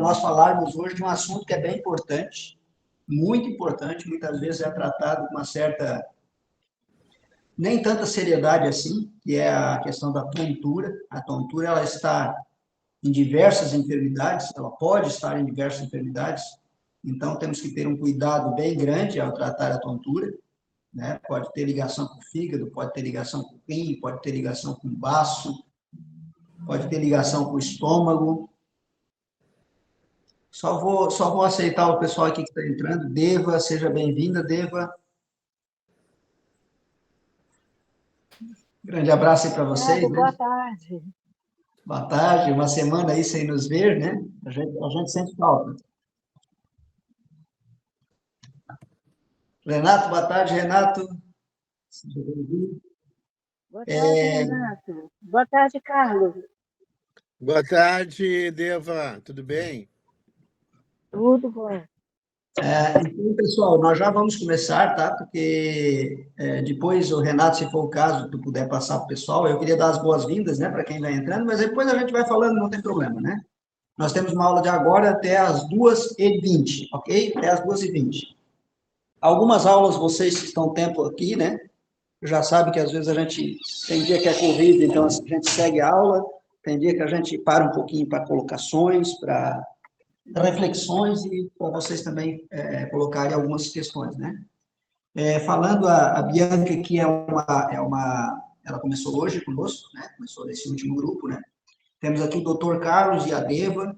nós falarmos hoje de um assunto que é bem importante, muito importante, muitas vezes é tratado com uma certa, nem tanta seriedade assim, que é a questão da tontura. A tontura, ela está em diversas enfermidades, ela pode estar em diversas enfermidades, então temos que ter um cuidado bem grande ao tratar a tontura, né? Pode ter ligação com o fígado, pode ter ligação com o rim, pode ter ligação com o baço, pode ter ligação com o estômago. Só vou aceitar o pessoal aqui que está entrando. Deva, seja bem-vinda, Deva. Grande abraço aí para vocês, né? Boa tarde. Boa tarde, uma semana aí sem nos ver, né? A gente sente falta. Renato, boa tarde, Renato. Seja bem-vindo. Boa tarde, Renato. Boa tarde, Carlos. Boa tarde, Deva. Tudo bem? Tudo bom. Então, pessoal, nós já vamos começar, tá? Porque depois o Renato, se for o caso, tu puder passar para o pessoal, eu queria dar as boas-vindas, né, para quem vai entrando, mas depois a gente vai falando, não tem problema, né? Nós temos uma aula de agora até as 2h20, ok? Até as 2h20. Algumas aulas, vocês que estão tempo aqui, né? Já sabe que às vezes a gente tem dia que é corrido, então a gente segue a aula, tem dia que a gente para um pouquinho para colocações, para reflexões e para vocês também colocarem algumas questões, né? Falando a Bianca, que ela começou hoje conosco, né? Começou nesse último grupo, né? Temos aqui o Dr. Carlos e a Deva,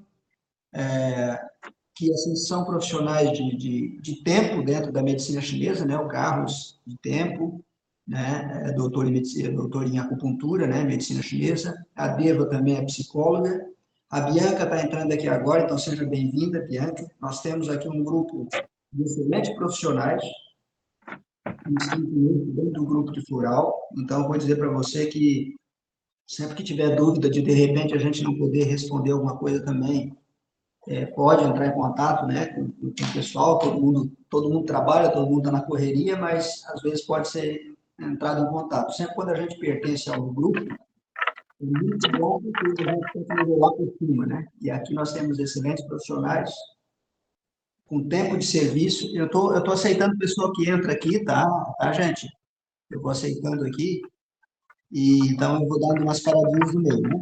que assim, são profissionais de tempo dentro da medicina chinesa, né? O Carlos de tempo, né? Doutor em medicina, doutor em acupuntura, né? Medicina chinesa. A Deva também é psicóloga. A Bianca está entrando aqui agora, então seja bem-vinda, Bianca. Nós temos aqui um grupo de excelentes profissionais, dentro do grupo de Floral. Então, vou dizer para você que sempre que tiver dúvida de repente a gente não poder responder alguma coisa também, pode entrar em contato, né, com o pessoal. Todo mundo trabalha, todo mundo está na correria, mas às vezes pode ser entrado em contato. Sempre quando a gente pertence a um grupo, é muito bom porque a gente tem que nivelar por cima, né? E aqui nós temos excelentes profissionais com tempo de serviço. Eu tô aceitando o pessoal que entra aqui, tá, gente? Eu vou aceitando aqui, e então eu vou dando umas paradinhas no meio, né?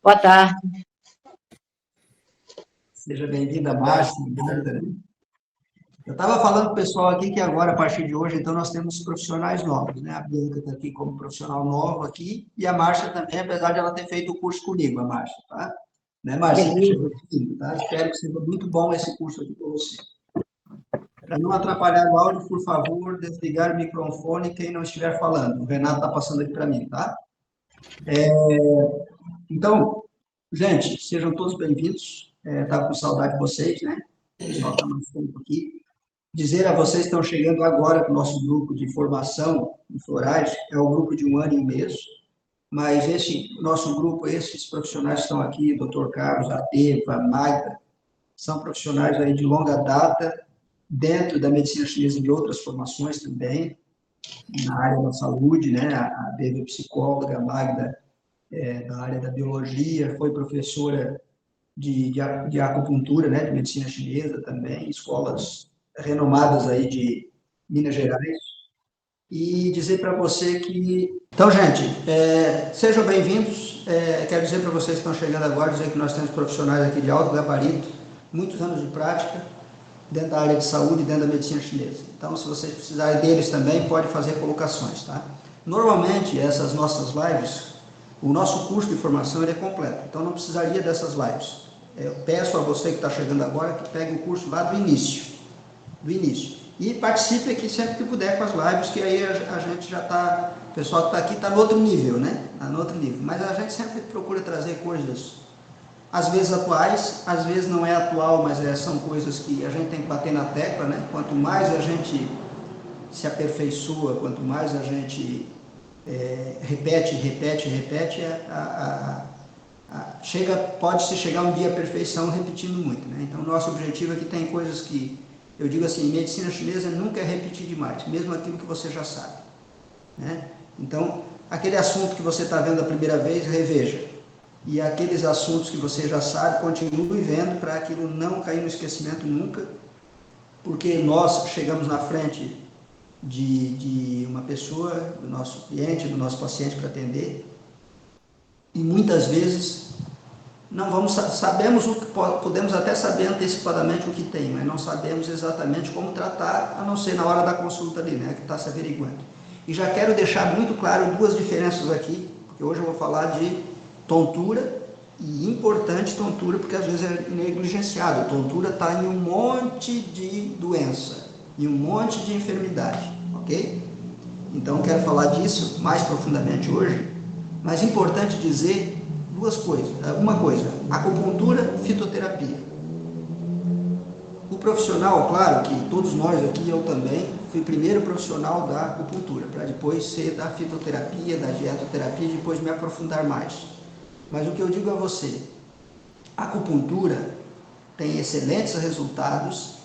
Boa tarde. Seja bem-vinda, Márcia. Bem-vinda, né? Eu estava falando para o pessoal aqui que agora, a partir de hoje, então, nós temos profissionais novos, né? A Bianca está aqui como profissional nova aqui, e a Márcia também, apesar de ela ter feito o curso comigo, a Márcia, tá? Né, Márcia? Tá? Espero que seja muito bom esse curso aqui para você. Para não atrapalhar o áudio, por favor, desligar o microfone quem não estiver falando. O Renato está passando aqui para mim, tá? Então, gente, sejam todos bem-vindos. Estava com saudade de vocês, né? O pessoal está mais tempo aqui. Dizer a vocês que estão chegando agora para o nosso grupo de formação em florais, é o grupo de 1 ano e mês, mas esse nosso grupo, esses profissionais que estão aqui, Dr. Carlos, a Deva, a Magda, são profissionais aí de longa data, dentro da medicina chinesa e de outras formações também, na área da saúde, né? A Deva é psicóloga, a Magda da área da biologia, foi professora de acupuntura, né? De medicina chinesa também, escolas renomadas aí de Minas Gerais, e dizer para você que... Então, gente, sejam bem-vindos. Quero dizer para vocês que estão chegando agora, dizer que nós temos profissionais aqui de alto gabarito, muitos anos de prática, dentro da área de saúde e dentro da medicina chinesa. Então, se vocês precisarem deles também, pode fazer colocações, tá? Normalmente, essas nossas lives, o nosso curso de formação ele é completo, então não precisaria dessas lives. Eu peço a você que está chegando agora que pegue o curso lá do início. E participe aqui sempre que puder com as lives, que aí a gente já está, o pessoal que está aqui está no outro nível, né? Está no outro nível. Mas a gente sempre procura trazer coisas, às vezes atuais, às vezes não é atual, mas são coisas que a gente tem que bater na tecla, né? Quanto mais a gente se aperfeiçoa, quanto mais a gente repete, pode-se chegar um dia à perfeição repetindo muito, né? Então, nosso objetivo é que tem coisas que, eu digo assim, medicina chinesa nunca é repetir demais, mesmo aquilo que você já sabe. né? Então, aquele assunto que você está vendo a primeira vez, reveja. E aqueles assuntos que você já sabe, continue vendo para aquilo não cair no esquecimento nunca, porque nós chegamos na frente de uma pessoa, do nosso cliente, do nosso paciente para atender, e muitas vezes não vamos, sabemos o que podemos até saber antecipadamente o que tem, mas não sabemos exatamente como tratar, a não ser na hora da consulta ali, né, que está se averiguando. E já quero deixar muito claro duas diferenças aqui, porque hoje eu vou falar de tontura, e importante tontura, porque às vezes é negligenciado. Tontura está em um monte de doença, em um monte de enfermidade, ok? Então quero falar disso mais profundamente hoje, mas é importante dizer duas coisas. Uma coisa, acupuntura, fitoterapia. O profissional, claro que todos nós aqui, eu também, fui primeiro profissional da acupuntura, para depois ser da fitoterapia, da dietoterapia, e depois me aprofundar mais. Mas o que eu digo a você, a acupuntura tem excelentes resultados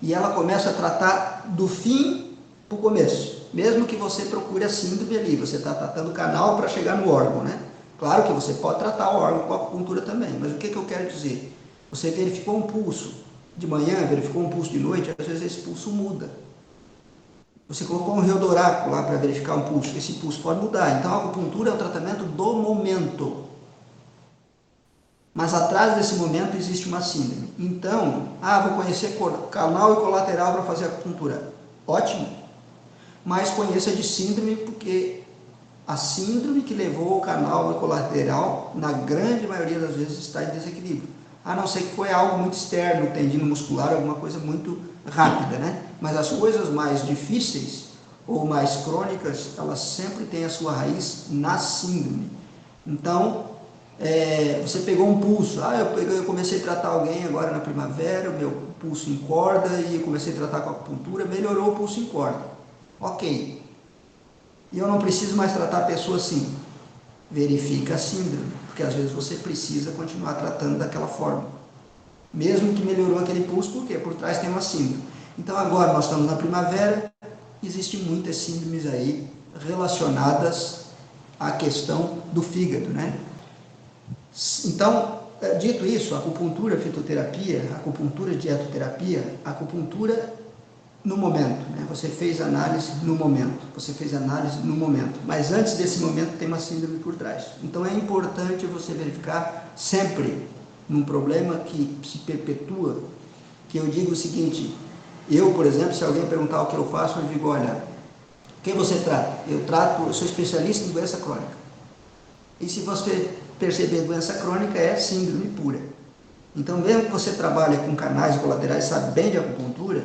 e ela começa a tratar do fim para o começo. Mesmo que você procure a síndrome ali, você está tratando o canal para chegar no órgão, né? Claro que você pode tratar o órgão com a acupuntura também, mas o que eu quero dizer? Você verificou um pulso de manhã, verificou um pulso de noite, às vezes esse pulso muda. Você colocou um reodoráculo lá para verificar um pulso, esse pulso pode mudar. Então a acupuntura é o tratamento do momento. Mas atrás desse momento existe uma síndrome. Então, vou conhecer canal e colateral para fazer acupuntura. Ótimo. Mas conheça de síndrome, porque a síndrome que levou o canal e colateral, na grande maioria das vezes, está em desequilíbrio. A não ser que foi algo muito externo, tendino muscular, alguma coisa muito rápida, né? Mas as coisas mais difíceis ou mais crônicas, elas sempre têm a sua raiz na síndrome. Então, você pegou um pulso, eu comecei a tratar alguém agora na primavera, o meu pulso encorda e eu comecei a tratar com a acupuntura, melhorou o pulso encorda. Ok. E eu não preciso mais tratar a pessoa assim. Verifica a síndrome, porque às vezes você precisa continuar tratando daquela forma. Mesmo que melhorou aquele pulso, por quê? Por trás tem uma síndrome. Então agora nós estamos na primavera, existem muitas síndromes aí relacionadas à questão do fígado, né? Então, dito isso, acupuntura, fitoterapia, acupuntura, dietoterapia, acupuntura no momento, né? Você fez análise no momento, mas antes desse momento tem uma síndrome por trás. Então é importante você verificar sempre num problema que se perpetua, que eu digo o seguinte, eu, por exemplo, se alguém perguntar o que eu faço, eu digo, olha, quem você trata? Eu sou especialista em doença crônica. E se você perceber doença crônica, é síndrome pura. Então, mesmo que você trabalhe com canais colaterais, sabe bem de acupuntura,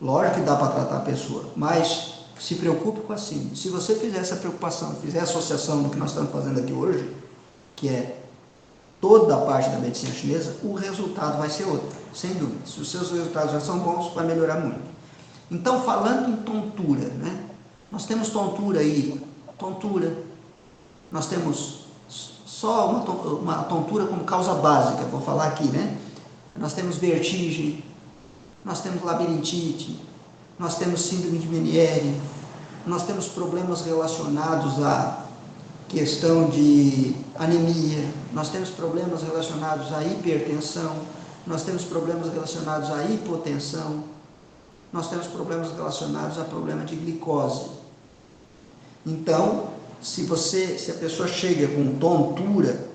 lógico que dá para tratar a pessoa, mas se preocupe com a síndrome. Se você fizer essa preocupação, fizer a associação do que nós estamos fazendo aqui hoje, que é toda a parte da medicina chinesa, o resultado vai ser outro, sem dúvida. Se os seus resultados já são bons, vai melhorar muito. Então, falando em tontura, né? Nós temos tontura aí, nós temos só uma tontura como causa básica, vou falar aqui, né? Nós temos vertigem, nós temos labirintite, nós temos síndrome de Meniere, nós temos problemas relacionados à questão de anemia, nós temos problemas relacionados à hipertensão, nós temos problemas relacionados à hipotensão, nós temos problemas relacionados a problema de glicose. Então, se a pessoa chega com tontura,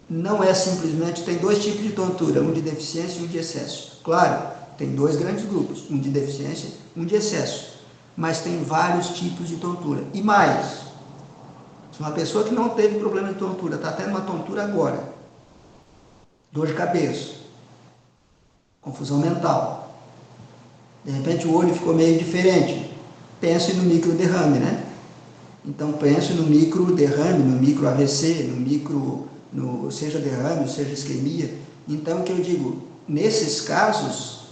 não é simplesmente, tem dois tipos de tontura, um de deficiência e um de excesso. Claro, tem dois grandes grupos, um de deficiência e um de excesso, mas tem vários tipos de tontura. E mais, se uma pessoa que não teve problema de tontura, está tendo uma tontura agora, dor de cabeça, confusão mental, de repente o olho ficou meio diferente, pense no microderrame, né? Então pense no microderrame, no micro AVC, seja derrame, seja isquemia. Então o que eu digo, nesses casos,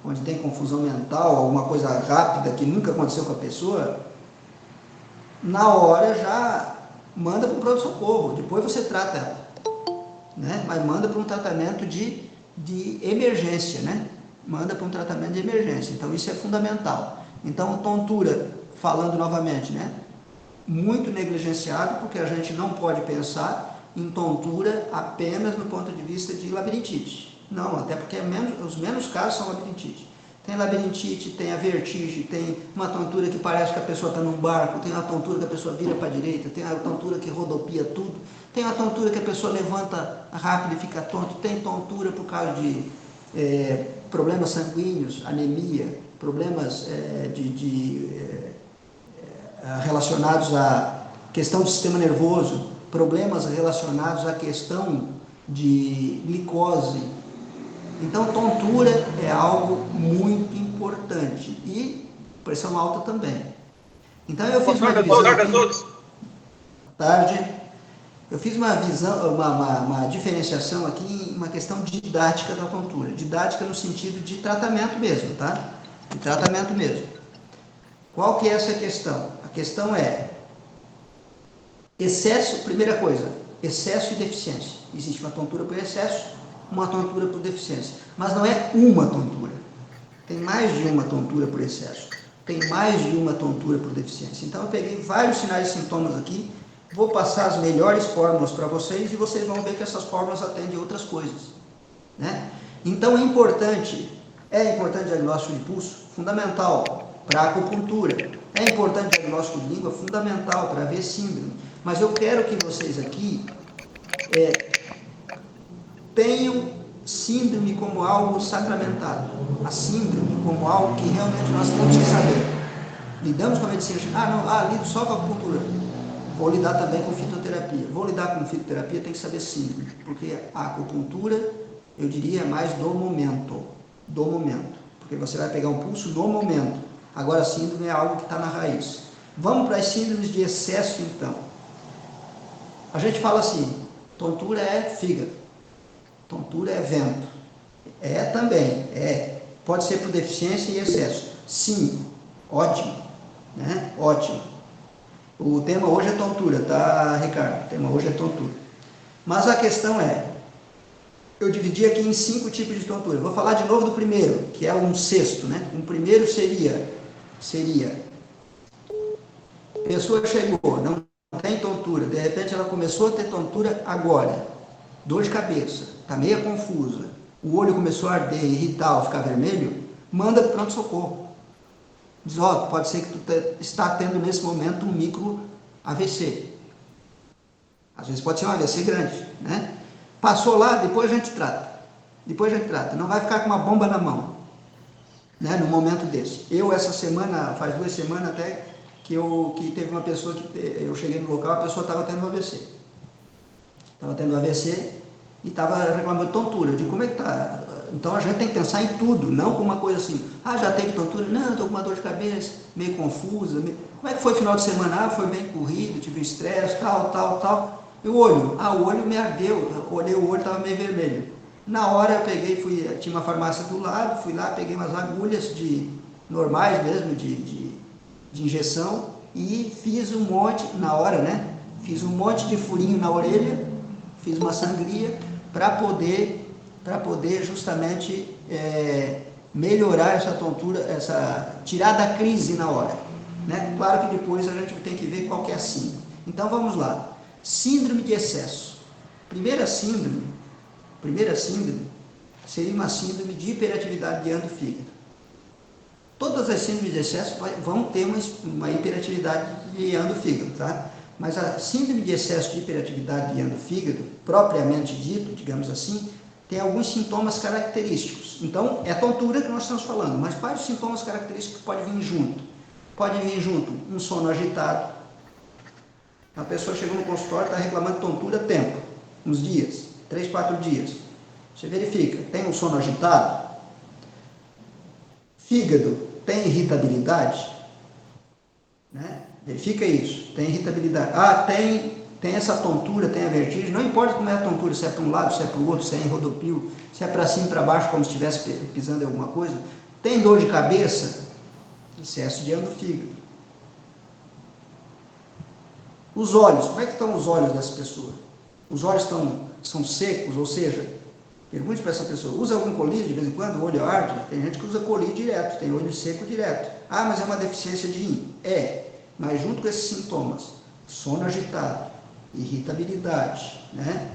onde tem confusão mental, alguma coisa rápida que nunca aconteceu com a pessoa, na hora já manda para o pronto-socorro, depois você trata ela, né? Mas manda para um tratamento de emergência, né? Manda para um tratamento de emergência, então isso é fundamental. Então tontura falando novamente, né? Muito negligenciado, porque a gente não pode pensar em tontura apenas no ponto de vista de labirintite. Não, até porque os menos casos são labirintite. Tem labirintite, tem a vertigem, tem uma tontura que parece que a pessoa está num barco, tem uma tontura que a pessoa vira para a direita, tem uma tontura que rodopia tudo, tem uma tontura que a pessoa levanta rápido e fica tonto, tem tontura por causa de problemas sanguíneos, anemia, problemas relacionados à questão do sistema nervoso, problemas relacionados à questão de glicose. Então, tontura é algo muito importante e pressão alta também. Então, eu fiz uma divisão aqui, boa tarde. Eu fiz uma diferenciação aqui em uma questão didática da tontura. Didática no sentido de tratamento mesmo, tá? De tratamento mesmo. Qual que é essa questão? A questão é excesso, primeira coisa, excesso e deficiência. Existe uma tontura por excesso, uma tontura por deficiência. Mas não é uma tontura. Tem mais de uma tontura por excesso. Tem mais de uma tontura por deficiência. Então, eu peguei vários sinais e sintomas aqui, vou passar as melhores fórmulas para vocês e vocês vão ver que essas fórmulas atendem outras coisas, né? Então, é importante diagnóstico de pulso, fundamental para a acupuntura. É importante diagnóstico de língua, fundamental para ver síndrome. Mas eu quero que vocês aqui tenham síndrome como algo sacramentado. A síndrome como algo que realmente nós temos que saber. Lidamos com a medicina, lido só com a acupuntura. Vou lidar também com fitoterapia. Vou lidar com fitoterapia, tem que saber síndrome. Porque a acupuntura, eu diria, é mais do momento. Do momento. Porque você vai pegar um pulso no momento. Agora, a síndrome é algo que está na raiz. Vamos para as síndromes de excesso, então. A gente fala assim, tontura é fígado. Tontura é vento. É também, pode ser por deficiência e excesso. Sim, ótimo, né? Ótimo. O tema hoje é tontura, tá, Ricardo? O tema hoje é tontura. Mas a questão eu dividi aqui em 5 tipos de tontura. Vou falar de novo do primeiro, que é um sexto, né? Um primeiro seria, pessoa chegou, não tem tontura, de repente ela começou a ter tontura agora, dor de cabeça, está meio confusa, o olho começou a arder, irritar ou ficar vermelho, manda para o pronto-socorro. Diz, pode ser que tu está tendo nesse momento um micro AVC. Às vezes pode ser um AVC grande, né? Passou lá, depois a gente trata. Não vai ficar com uma bomba na mão, né? No momento desse. Essa semana, faz 2 semanas até, que teve uma pessoa que eu cheguei no local, a pessoa estava tendo AVC. E estava reclamando de tontura. Eu digo, como é que está? Então a gente tem que pensar em tudo, não com uma coisa assim, já teve tontura? Não, estou com uma dor de cabeça, meio confusa. Como é que foi o final de semana? Foi bem corrido, tive estresse, tal. E o olho? O olho me ardeu, eu olhei o olho, estava meio vermelho. Na hora eu peguei, tinha uma farmácia do lado, fui lá, peguei umas agulhas normais mesmo, de injeção, e fiz um monte, na hora, né? Fiz um monte de furinho na orelha, fiz uma sangria, para poder justamente melhorar essa tontura, tirar da crise na hora, né? Claro que depois a gente tem que ver qual que é a síndrome. Então vamos lá. Síndrome de excesso. Primeira síndrome seria uma síndrome de hiperatividade guiando o fígado. Todas as síndromes de excesso vão ter uma hiperatividade guiando o fígado, tá? Mas a síndrome de excesso de hiperatividade guiando o fígado, propriamente dito, digamos assim, tem alguns sintomas característicos. Então, é a tontura que nós estamos falando, mas quais os sintomas característicos que podem vir junto? Pode vir junto um sono agitado. A pessoa chegou no consultório, está reclamando de tontura há tempo, uns dias, 3, 4 dias. Você verifica, tem um sono agitado? Fígado, tem irritabilidade? Né? Verifica isso, tem irritabilidade. Tem essa tontura, tem a vertigem, não importa como é a tontura, se é para um lado, se é para o outro, se é em rodopio, se é para cima e para baixo, como se estivesse pisando em alguma coisa. Tem dor de cabeça? Excesso de do fígado. Os olhos, como é que estão os olhos dessa pessoa? Os olhos são secos, ou seja, Pergunte para essa pessoa, usa algum colírio de vez em quando? O olho arde? Tem gente que usa colírio direto, tem olho seco direto. Ah, mas é uma deficiência de yin. Mas junto com esses sintomas, sono agitado, irritabilidade, né?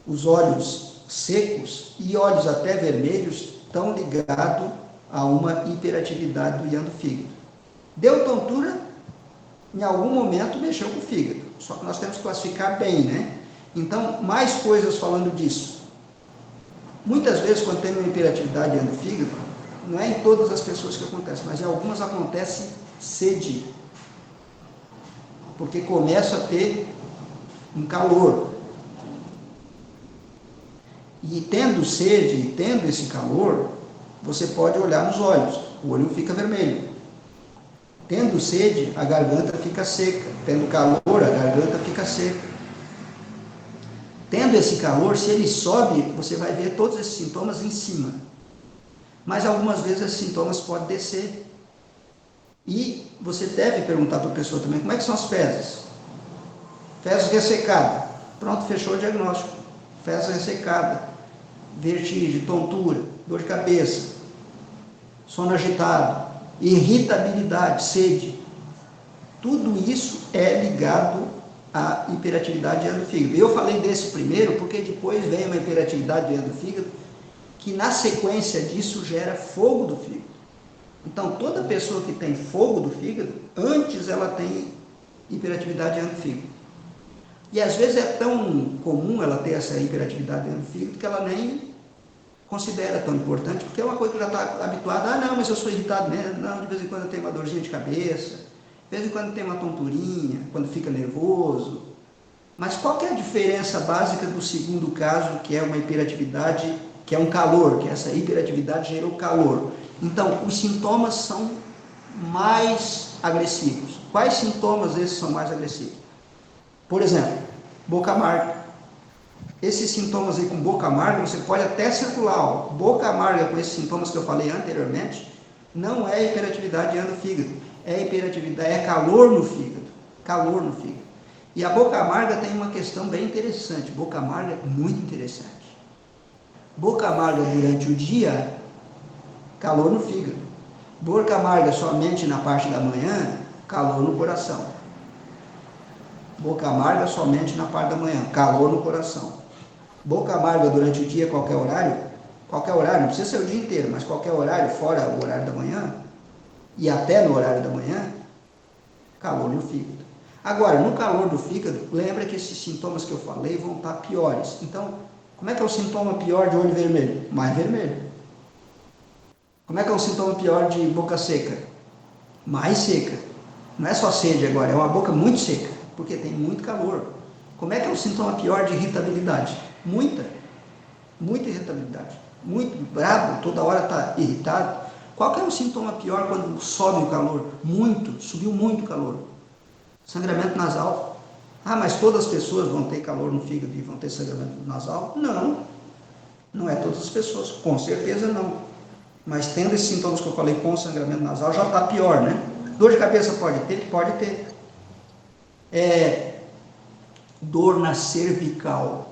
Os olhos secos e olhos até vermelhos estão ligados a uma hiperatividade do yang do fígado. Deu tontura, em algum momento mexeu com o fígado. Só que nós temos que classificar bem, né? Então, mais coisas falando disso. Muitas vezes, quando tem uma hiperatividade do fígado, não é em todas as pessoas que acontece, mas em algumas acontece sede. Porque começa a ter um calor. E tendo sede, e tendo esse calor, você pode olhar nos olhos, o olho fica vermelho. Tendo sede, a garganta fica seca. Tendo calor, a garganta fica seca. Tendo esse calor, se ele sobe, você vai ver todos esses sintomas em cima. Mas algumas vezes esses sintomas podem descer. E você deve perguntar para a pessoa também, como é que são as fezes? Fezes ressecada. Pronto, fechou o diagnóstico. Fezes ressecada. Vertigem, tontura, dor de cabeça, sono agitado, irritabilidade, sede. Tudo isso é ligado à hiperatividade do fígado. Eu falei desse primeiro porque depois vem uma hiperatividade do fígado que na sequência disso gera fogo do fígado. Então toda pessoa que tem fogo do fígado, antes ela tem hiperatividade do fígado. E às vezes é tão comum ela ter essa hiperatividade do fígado que ela nem considera tão importante, porque é uma coisa que já está habituada. Não, mas eu sou irritado mesmo. Não, de vez em quando eu tenho uma dorzinha de cabeça. De vez em quando tem uma tonturinha, quando fica nervoso. Mas qual que é a diferença básica do segundo caso, que é uma hiperatividade, que é um calor, que essa hiperatividade gerou calor? Então, os sintomas são mais agressivos. Quais sintomas esses são mais agressivos? Por exemplo, boca amarga. Esses sintomas aí com boca amarga, você pode até circular. Ó. Boca amarga com esses sintomas que eu falei anteriormente, não é hiperatividade do fígado. É hiperatividade, é calor no fígado. Calor no fígado. E a boca amarga tem uma questão bem interessante. Boca amarga é muito interessante. Boca amarga durante o dia, calor no fígado. Boca amarga somente na parte da manhã, calor no coração. Boca amarga somente na parte da manhã, calor no coração. Boca amarga durante o dia, qualquer horário, não precisa ser o dia inteiro, mas qualquer horário, fora o horário da manhã, e até no horário da manhã, calor no fígado. Agora, no calor do fígado, lembra que esses sintomas que eu falei vão estar piores. Então, como é que é o sintoma pior de olho vermelho? Mais vermelho. Como é que é o sintoma pior de boca seca? Mais seca. Não é só sede agora, é uma boca muito seca, porque tem muito calor. Como é que é o sintoma pior de irritabilidade? Muita irritabilidade. Muito bravo, toda hora está irritado. Qual que é o sintoma pior quando sobe o calor? Subiu muito o calor. Sangramento nasal. Ah, mas todas as pessoas vão ter calor no fígado e vão ter sangramento nasal? Não é todas as pessoas, com certeza não. Mas tendo esses sintomas que eu falei com sangramento nasal, já está pior, né? Dor de cabeça pode ter? Pode ter. Dor na cervical.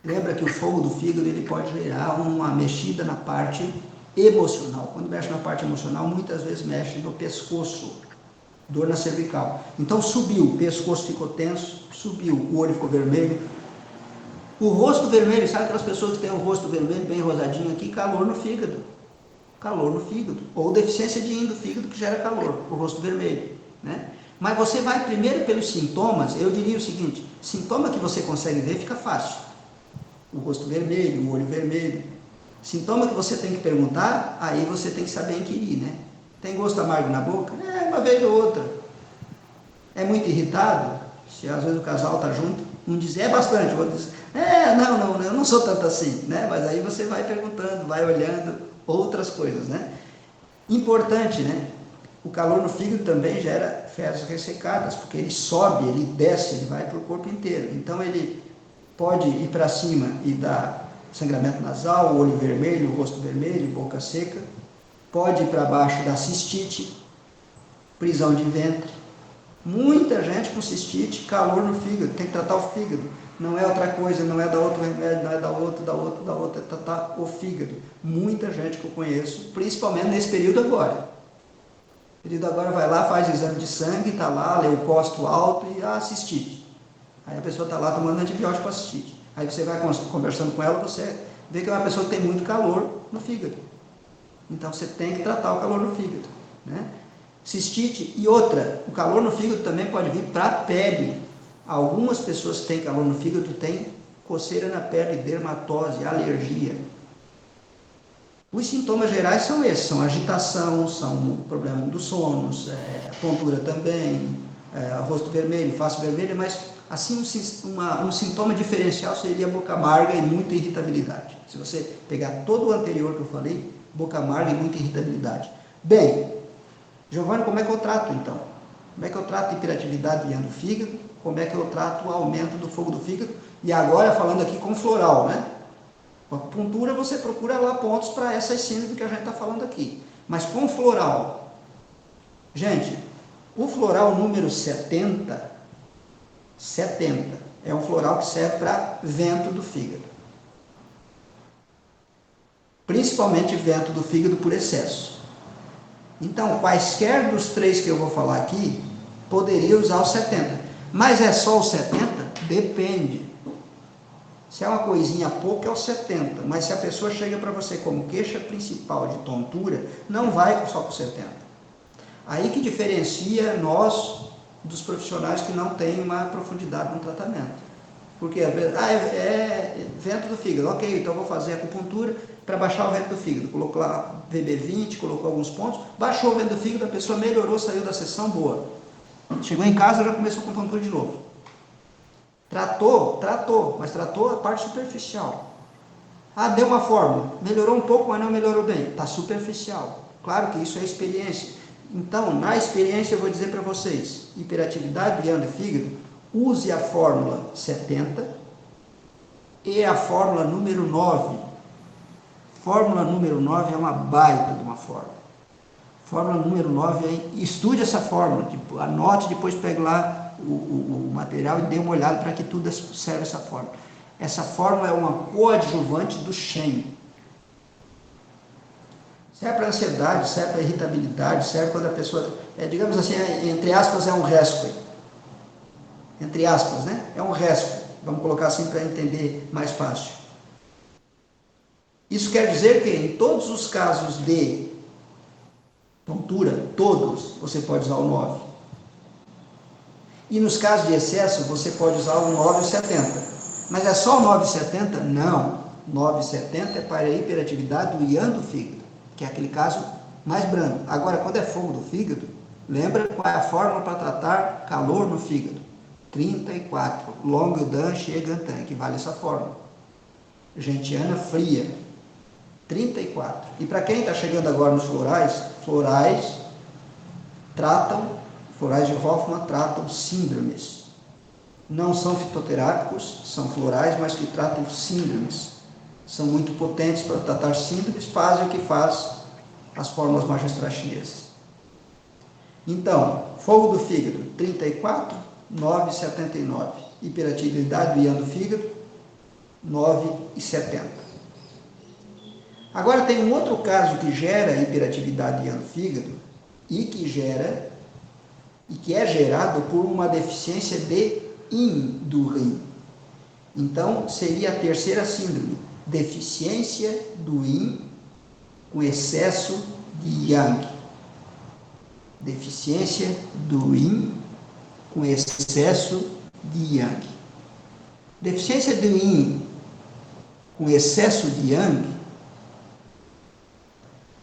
Lembra que o fogo do fígado ele pode gerar uma mexida na parte emocional. Quando mexe na parte emocional, muitas vezes mexe no pescoço. Dor na cervical. Então subiu, o pescoço ficou tenso, subiu, o olho ficou vermelho. O rosto vermelho, sabe aquelas pessoas que têm o rosto vermelho, bem rosadinho aqui? Calor no fígado. Calor no fígado. Ou deficiência de yin do fígado que gera calor, o rosto vermelho, né? Mas você vai primeiro pelos sintomas. Eu diria o seguinte: sintoma que você consegue ver fica fácil. O rosto vermelho, o olho vermelho. Sintoma que você tem que perguntar, aí você tem que saber inquirir, né? Tem gosto amargo na boca? Uma vez ou outra. É muito irritado? Se às vezes o casal está junto, um diz, bastante, o outro diz, não, eu não sou tanto assim, né? Mas aí você vai perguntando, vai olhando outras coisas, né? Importante, né? O calor no fígado também gera fezes ressecadas, porque ele sobe, ele desce, ele vai para o corpo inteiro. Então ele pode ir para cima e dar sangramento nasal, olho vermelho, rosto vermelho, boca seca. Pode ir para baixo dar cistite, prisão de ventre. Muita gente com cistite, calor no fígado, tem que tratar o fígado. Não é outra coisa, não é da outro remédio, não é da outra, tá o fígado. Muita gente que eu conheço, principalmente nesse período agora. O período agora vai lá, faz exame de sangue, está lá, leucócito alto e cistite. Aí a pessoa está lá tomando antibiótico para cistite. Aí você vai conversando com ela, você vê que é uma pessoa que tem muito calor no fígado. Então você tem que tratar o calor no fígado, né? Cistite e outra, o calor no fígado também pode vir para a pele. Algumas pessoas que têm calor no fígado têm coceira na pele, dermatose, alergia. Os sintomas gerais são esses, são agitação, são problema do sono, tontura também, rosto vermelho, face vermelha, mas assim um sintoma diferencial seria boca amarga e muita irritabilidade. Se você pegar todo o anterior que eu falei, boca amarga e muita irritabilidade. Bem, Giovanni, como é que eu trato então? Como é que eu trato a hiperatividade do fígado? Como é que eu trato o aumento do fogo do fígado? E agora falando aqui com floral, né? Com acupuntura você procura lá pontos para essas síndromes que a gente está falando aqui. Mas com floral, gente, o floral número 70 é um floral que serve para vento do fígado. Principalmente vento do fígado por excesso. Então, quaisquer dos três que eu vou falar aqui, poderia usar o 70. Mas é só o 70? Depende. Se é uma coisinha pouco, é o 70. Mas se a pessoa chega para você como queixa principal de tontura, não vai só com 70. Aí que diferencia nós dos profissionais que não têm uma profundidade no tratamento. Porque é vento do fígado. Ok, então eu vou fazer acupuntura para baixar o vento do fígado. Colocou lá VB20, colocou alguns pontos, baixou o vento do fígado, a pessoa melhorou, saiu da sessão, boa. Chegou em casa, já começou com acupuntura de novo. Tratou, mas tratou a parte superficial. Deu uma fórmula, melhorou um pouco, mas não melhorou bem. Está superficial. Claro que isso é experiência. Então, na experiência, eu vou dizer para vocês, hiperatividade do riano do fígado, use a fórmula 70 e a fórmula número 9. Fórmula número 9 é uma baita de uma fórmula. Fórmula número 9, estude essa fórmula, anote, depois pegue lá o material e dê uma olhada para que tudo serve essa fórmula. Essa fórmula é uma coadjuvante do Shen. Serve para ansiedade, serve para irritabilidade, serve quando a pessoa, digamos assim, entre aspas, é um rescue. Entre aspas, né? É um rescue. Vamos colocar assim para entender mais fácil. Isso quer dizer que em todos os casos de tontura, todos, você pode usar o 9. E nos casos de excesso, você pode usar o 9,70. Mas é só o 9,70? Não. 9,70 é para a hiperatividade do yang do fígado, que é aquele caso mais brando. Agora, quando é fogo do fígado, lembra qual é a fórmula para tratar calor no fígado? 34. Longuedan Chegantan, que vale essa fórmula. Gentiana fria. 34. E para quem está chegando agora nos florais florais de Hoffmann tratam síndromes. Não são fitoterápicos, são florais, mas que tratam síndromes. São muito potentes para tratar síndromes, fazem o que faz as fórmulas magistrais chinesas. Então, fogo do fígado, 34, 9,79. Hiperatividade do yang do fígado, 9,70. Agora tem um outro caso que gera hiperatividade do yang do fígado e que é gerado por uma deficiência de yin do rim. Então, seria a terceira síndrome, deficiência do yin com excesso de yang. Deficiência do yin com excesso de yang. Deficiência do yin com excesso de yang.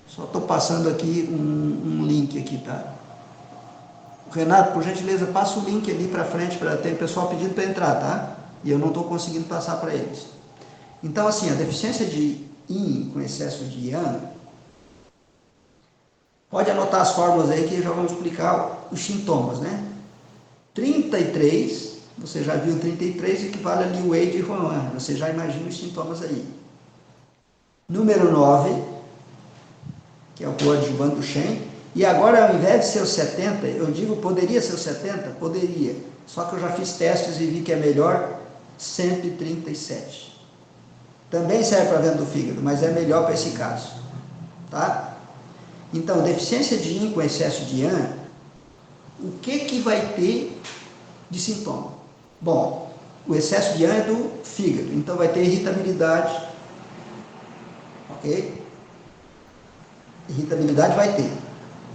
Só estou passando aqui um link aqui, tá? Renato, por gentileza, passa o link ali para frente, para ter o pessoal pedindo para entrar, tá? E eu não estou conseguindo passar para eles. Então, assim, a deficiência de yin com excesso de yang, pode anotar as fórmulas aí que já vamos explicar os sintomas, né? 33, você já viu 33, equivale a Liu Wei de Huan, você já imagina os sintomas aí. Número 9, que é o coadjuvante do Shen. E agora, ao invés de ser o 70, eu digo, poderia ser o 70? Poderia. Só que eu já fiz testes e vi que é melhor 137. Também serve para venda do fígado, mas é melhor para esse caso. Tá? Então, deficiência de yin com excesso de yang, o que vai ter de sintoma? Bom, o excesso de yang é do fígado, então vai ter irritabilidade, ok? Irritabilidade vai ter.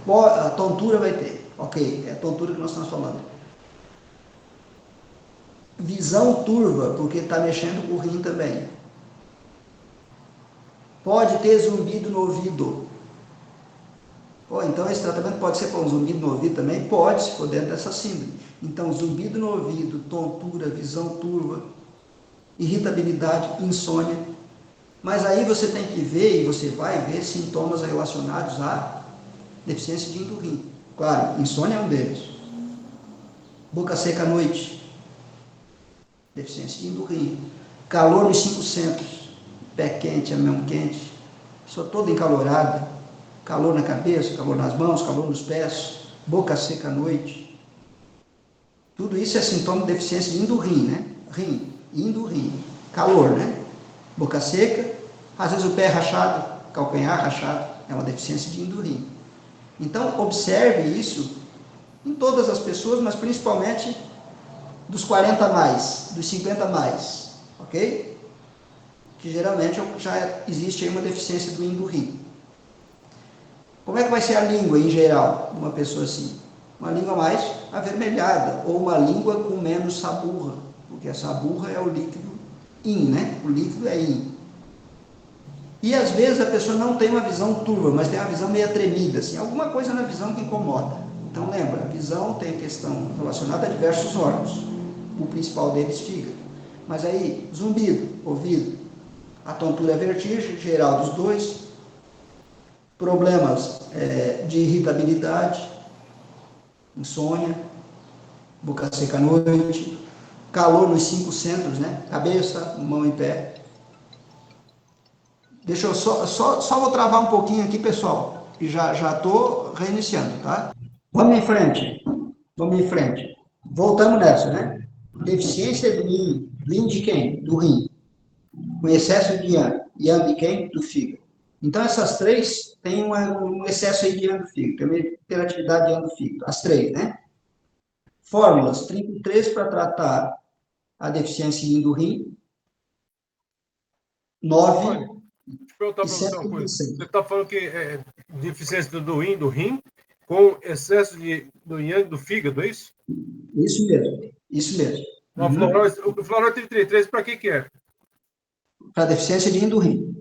A tontura vai ter, ok? É a tontura que nós estamos falando. Visão turva, porque está mexendo com o rim também. Pode ter zumbido no ouvido. Então, esse tratamento pode ser para um zumbido no ouvido também? Pode, se for dentro dessa síndrome. Então, zumbido no ouvido, tontura, visão turva, irritabilidade, insônia. Mas aí você tem que ver, e você vai ver, sintomas relacionados à deficiência de yin do rim. Claro, insônia é um deles. Boca seca à noite, deficiência de yin do rim. Calor nos 5 centros, pé quente, a mão quente, pessoa toda encalorada, calor na cabeça, calor nas mãos, calor nos pés, boca seca à noite. Tudo isso é sintoma de deficiência de yin do rim, né? Yin do rim. Calor, né? Boca seca, às vezes o pé rachado, calcanhar rachado, é uma deficiência de yin do rim. Então, observe isso em todas as pessoas, mas principalmente dos 40 a mais, dos 50 a mais, ok? Que geralmente já existe aí uma deficiência do yin do rim. Como é que vai ser a língua em geral de uma pessoa assim? Uma língua mais avermelhada, ou uma língua com menos saburra, porque a saburra é o líquido yin, né? O líquido é yin. E às vezes a pessoa não tem uma visão turva, mas tem uma visão meio tremida, assim, alguma coisa na visão que incomoda. Então lembra, a visão tem questão relacionada a diversos órgãos, o principal deles fígado. Mas aí, zumbido, ouvido, a tontura é vertigem, geral dos dois, problemas de irritabilidade, insônia, boca seca à noite, calor nos 5 centros, né? Cabeça, mão e pé. Deixa eu só vou travar um pouquinho aqui, pessoal, e já estou reiniciando, tá? Vamos em frente. Voltamos nessa, né? Deficiência do yin. Yin de quem? Do rim. Com excesso de yang. Yang de quem? Do fígado. Então, essas três têm um excesso aí de yang do fígado, tem uma hiperatividade de yang do fígado. As três, né? Fórmulas: 33 para tratar a deficiência yin do rim, 9 Olha, deixa eu perguntar para você uma coisa. Você está falando que é deficiência do rim com excesso do yang do fígado, é isso? Isso mesmo, isso mesmo. O fluoróide 33, para que é? Para deficiência de yin do rim.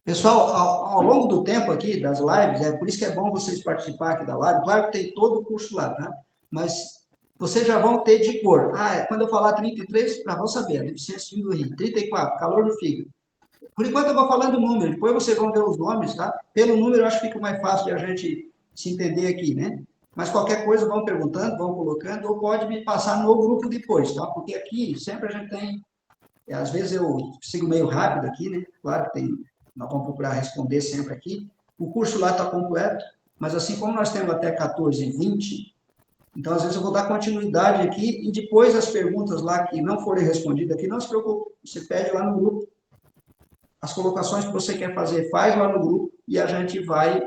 Pessoal, ao longo do tempo aqui, das lives, é por isso que é bom vocês participar aqui da live. Claro que tem todo o curso lá, tá? Mas vocês já vão ter de cor. Quando eu falar 33, já vão saber, a deficiência de yin do rim. 34, calor no fígado. Por enquanto eu vou falando o número, depois vocês vão ver os nomes, tá? Pelo número eu acho que fica mais fácil de a gente se entender aqui, né? Mas qualquer coisa vão perguntando, vão colocando, ou pode me passar no grupo depois, tá? Porque aqui sempre a gente tem, às vezes eu sigo meio rápido aqui, né? Claro que nós vamos procurar responder sempre aqui. O curso lá está completo, mas assim como nós temos até 14h20, então às vezes eu vou dar continuidade aqui e depois as perguntas lá que não forem respondidas aqui, não se preocupe, você pede lá no grupo. As colocações que você quer fazer, faz lá no grupo e a gente vai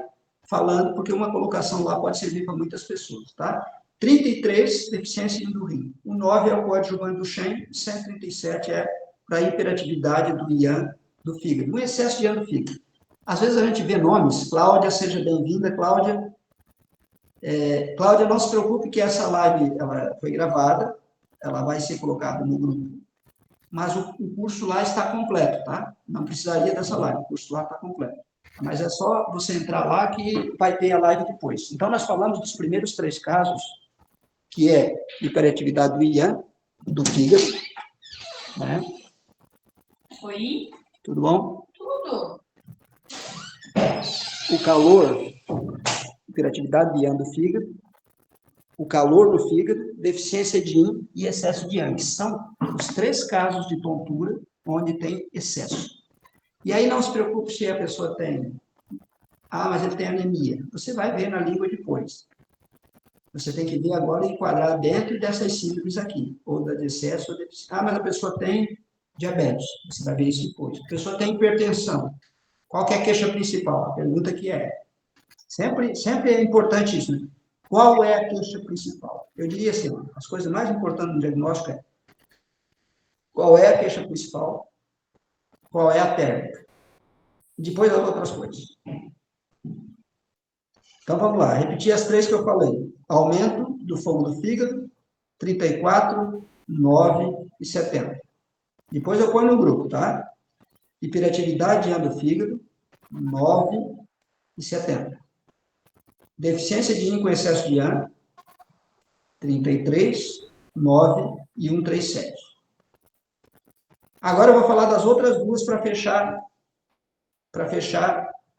falando, porque uma colocação lá pode servir para muitas pessoas, tá? 33, deficiência do rim. O 9 é o coadjuvante do Shen, 137 é para a hiperatividade do yang do fígado, um excesso de yang do fígado. Às vezes a gente vê nomes, Cláudia, seja bem-vinda, Cláudia. Cláudia, não se preocupe que essa live ela foi gravada, ela vai ser colocada no grupo. Mas o curso lá está completo, tá? Não precisaria dessa live, o curso lá está completo. Mas é só você entrar lá que vai ter a live depois. Então, nós falamos dos primeiros 3 casos, que é hiperatividade do yang, do fígado. Né? Oi? Tudo bom? Tudo. O calor, hiperatividade do yang do fígado. O calor no fígado, deficiência de yin e excesso de yang. São os 3 casos de tontura onde tem excesso. E aí não se preocupe se a pessoa tem, mas ele tem anemia. Você vai ver na língua depois. Você tem que ver agora e enquadrar dentro dessas síndromes aqui, ou da de excesso ou deficiência. Ah, mas a pessoa tem diabetes, você vai ver isso depois. A pessoa tem hipertensão. Qual que é a queixa principal? A pergunta que é. Sempre é importante isso, né? Qual é a queixa principal? Eu diria assim, as coisas mais importantes no diagnóstico é qual é a queixa principal, qual é a térmica. E depois as outras coisas. Então, vamos lá. Repetir as 3 que eu falei. Aumento do fogo do fígado, 34, 9 e 70. Depois eu ponho no grupo, tá? Hiperatividade de IAM do fígado, 9 e 70. Deficiência de IAM com excesso de IAM, 33, 9 e 137. Agora eu vou falar das outras duas para fechar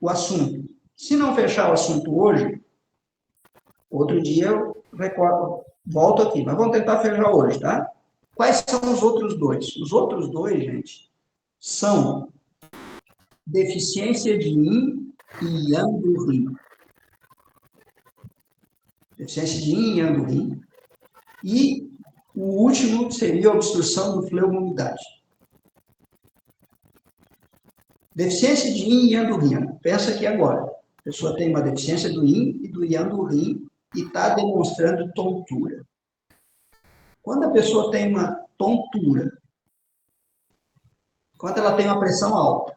o assunto. Se não fechar o assunto hoje, outro dia eu recordo, volto aqui, mas vamos tentar fechar hoje, tá? Quais são os outros dois? Os outros dois, gente, são deficiência de yin e yang do rim. Deficiência de yin e yang do rim. E o último seria a obstrução do fleuma-umidade. Deficiência de yin e yang do rim. Pensa aqui agora. A pessoa tem uma deficiência do yin e do yang do rim e está demonstrando tontura. Quando a pessoa tem uma tontura, quando ela tem uma pressão alta,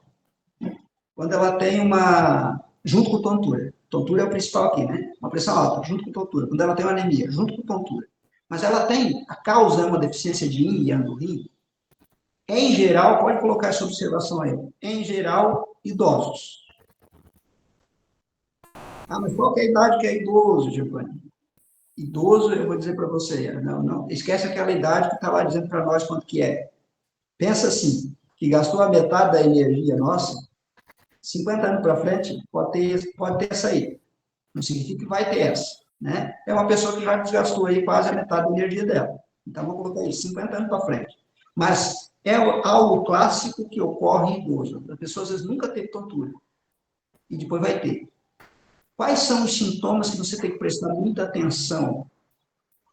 quando ela tem uma... junto com tontura. Tontura é o principal aqui, né? Uma pressão alta, junto com tontura. Quando ela tem uma anemia, junto com tontura. Mas ela tem... A causa é uma deficiência de yin e yang do rim. Em geral, pode colocar essa observação aí. Em geral, idosos. Ah, mas qual que é a idade que é idoso, Giovanni? Idoso, eu vou dizer para você, não, esquece aquela idade que está lá dizendo para nós quanto que é. Pensa assim, que gastou a metade da energia nossa, 50 anos para frente, pode ter essa aí. Não significa que vai ter essa, né? É uma pessoa que já desgastou aí quase a metade da energia dela. Então, vamos colocar aí, 50 anos para frente. Mas é algo clássico que ocorre em idoso. A pessoa, às vezes, nunca teve tontura. E depois vai ter. Quais são os sintomas que você tem que prestar muita atenção?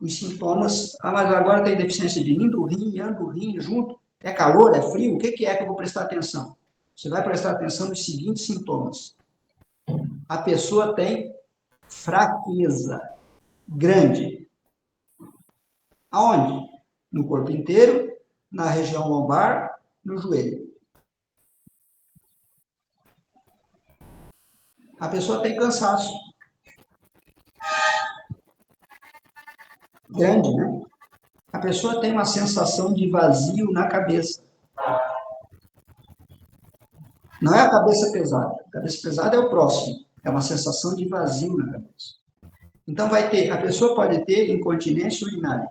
Os sintomas... Ah, mas agora tem deficiência de yin do rim, yang do rim junto. É calor, é frio? O que é que eu vou prestar atenção? Você vai prestar atenção nos seguintes sintomas. A pessoa tem fraqueza grande. Aonde? No corpo inteiro, na região lombar, no joelho. A pessoa tem cansaço. Grande, né? A pessoa tem uma sensação de vazio na cabeça. Não é a cabeça pesada. A cabeça pesada é o próximo. É uma sensação de vazio na cabeça. Então, a pessoa pode ter incontinência urinária.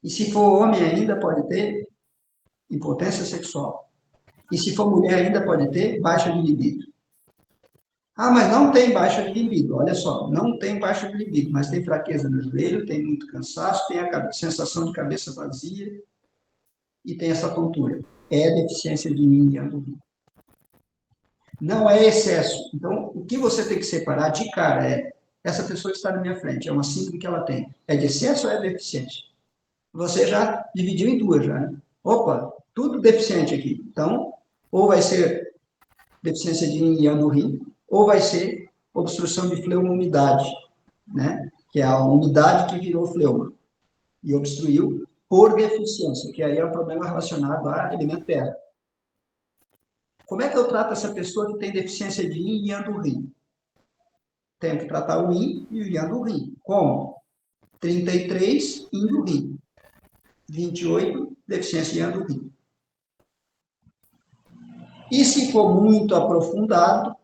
E se for homem ainda, pode ter impotência sexual. E se for mulher ainda, pode ter baixa de libido. Ah, mas não tem baixa de libido. Olha só, não tem baixa de libido, mas tem fraqueza no joelho, tem muito cansaço, tem a sensação de cabeça vazia e tem essa tontura. É deficiência de yin e yang do rim. Não é excesso. Então, o que você tem que separar de cara é essa pessoa que está na minha frente, é uma síndrome que ela tem. É de excesso ou é deficiência? Você já dividiu em duas, já, né? Opa, tudo deficiente aqui. Então, ou vai ser deficiência de yin e yang do rim, ou vai ser obstrução de fleuma-umidade, né? Que é a umidade que virou fleuma e obstruiu por deficiência, que aí é um problema relacionado a elemento terra. Como é que eu trato essa pessoa que tem deficiência de yin e yang do rim? Tenho que tratar o yin e o yang do rim. Como? 33, yin do rim. 28, deficiência de yang do rim. E se for muito aprofundado,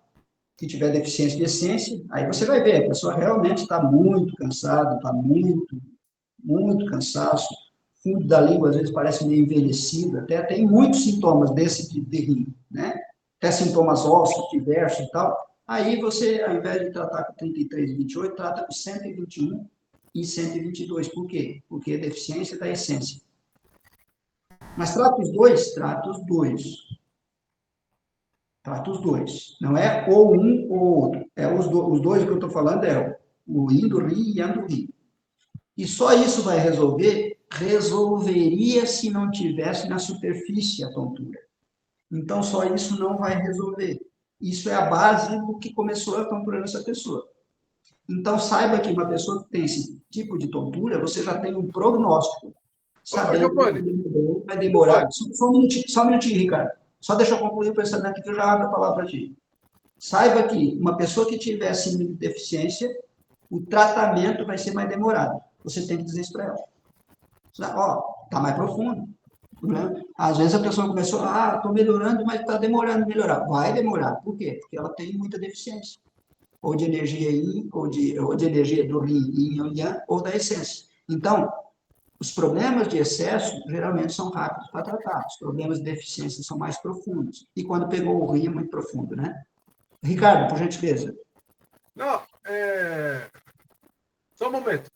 que tiver deficiência de essência, aí você vai ver, a pessoa realmente está muito cansada, está muito cansaço, o fundo da língua às vezes parece meio envelhecido, até tem muitos sintomas desse tipo de rim, né? Até sintomas ósseos, diversos e tal. Aí você, ao invés de tratar com 33 e 28, trata com 121 e 122. Por quê? Porque é deficiência da essência. Mas trata os dois? Trata os dois. Trata os dois. Não é ou um ou outro. É os dois que eu estou falando é o yin do rim e yang do rim. E só isso vai resolver? Resolveria se não tivesse na superfície a tontura. Então, só isso não vai resolver. Isso é a base do que começou a tontura nessa pessoa. Então, saiba que uma pessoa que tem esse tipo de tontura, você já tem um prognóstico. Sabendo que vai demorar. Só um minutinho, Ricardo. Só deixa eu concluir o pensamento que eu já abro a palavra para ti. Saiba que uma pessoa que tiver síndrome de deficiência, o tratamento vai ser mais demorado. Você tem que dizer isso para ela. Ó, está mais profundo. Né? Às vezes a pessoa começou, estou melhorando, mas está demorando a melhorar. Vai demorar. Por quê? Porque ela tem muita deficiência. Ou de energia yin, ou de energia do yin, yin ou yang, ou da essência. Então, os problemas de excesso geralmente são rápidos para tratar. Os problemas de deficiência são mais profundos. E quando pegou o rim é muito profundo, né? Ricardo, por gentileza. Não, só um momento.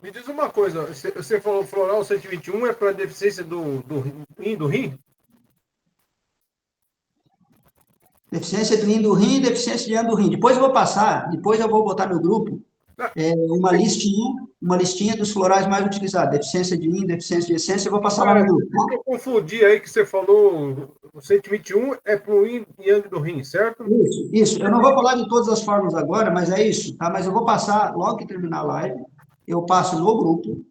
Me diz uma coisa, você falou floral 121 é para deficiência do rim? Deficiência do rim do rim e deficiência de yang do rim. Depois eu vou botar no grupo uma listinha dos florais mais utilizados. Deficiência de yin, deficiência de essência, eu vou passar lá no grupo. Eu confundi aí que você falou, o 121 é para o yin e yang do rim, certo? Isso. Eu não vou falar de todas as formas agora, mas é isso, tá? Mas eu vou passar, logo que terminar a live, eu passo no grupo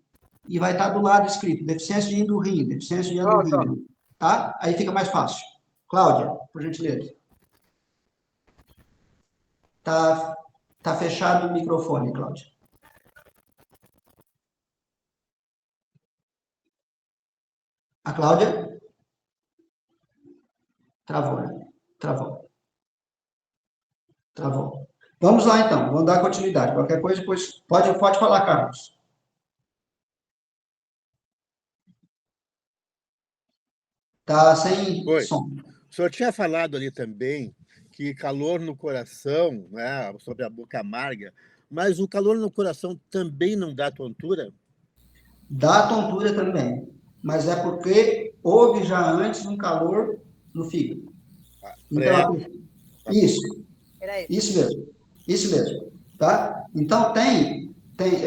e vai estar do lado escrito deficiência de yin do rim, deficiência de yang do rim, tá? Aí fica mais fácil. Cláudia, por gentileza. Tá fechado o microfone, Cláudia. A Cláudia? Travou, né? Travou. Vamos lá, então. Vamos dar continuidade. Qualquer coisa, depois pode falar, Carlos. Tá sem som. O senhor tinha falado ali também que calor no coração, né, sobre a boca amarga, mas o calor no coração também não dá tontura? Dá tontura também, mas é porque houve já antes um calor no fígado. Então, isso mesmo, tá? Então, tem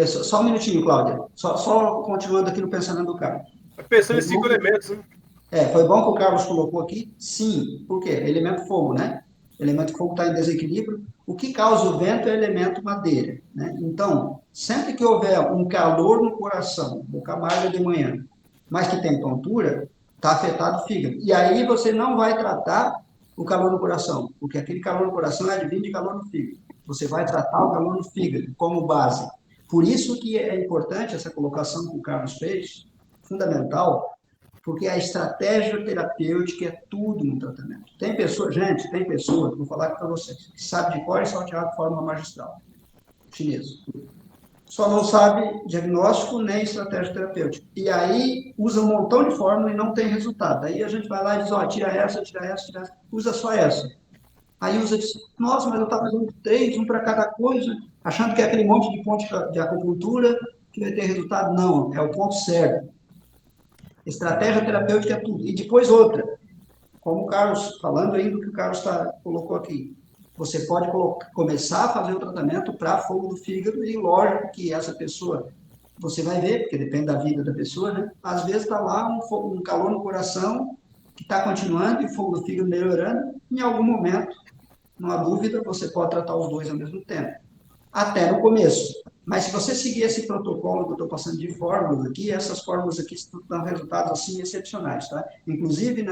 só um minutinho, Cláudia, só continuando aqui no pensamento do Carlos. Pensando em 5 elementos, né? Foi bom que o Carlos colocou aqui, sim, por quê? Elemento fogo, né? Elemento fogo está em desequilíbrio. O que causa o vento é elemento madeira, né? Então, sempre que houver um calor no coração, boca amarga de manhã, mas que tem tontura, está afetado o fígado. E aí você não vai tratar o calor no coração, porque aquele calor no coração é advindo de calor no fígado. Você vai tratar o calor no fígado como base. Por isso que é importante essa colocação que o Carlos fez, fundamental, porque a estratégia terapêutica é tudo no tratamento. Tem pessoas, vou falar aqui para vocês, que sabe de cor e salteado de forma magistral, chinesa. Só não sabe diagnóstico nem estratégia terapêutica. E aí usa um montão de fórmula e não tem resultado. Aí a gente vai lá e diz, tira essa, usa só essa. Aí usa, diz, nossa, mas eu estava fazendo 3, um para cada coisa, achando que é aquele monte de ponte de acupuntura que vai ter resultado. Não, é o ponto certo. Estratégia terapêutica é tudo. E depois outra, como o Carlos, falando aí do que o Carlos colocou aqui, você pode começar a fazer o tratamento para fogo do fígado e lógico que essa pessoa, você vai ver, porque depende da vida da pessoa, né? Às vezes está lá um calor no coração que está continuando e o fogo do fígado melhorando, em algum momento, não há dúvida, você pode tratar os dois ao mesmo tempo. Até no começo. Mas se você seguir esse protocolo que eu estou passando de fórmulas aqui, essas fórmulas aqui dão resultados assim excepcionais, tá? Inclusive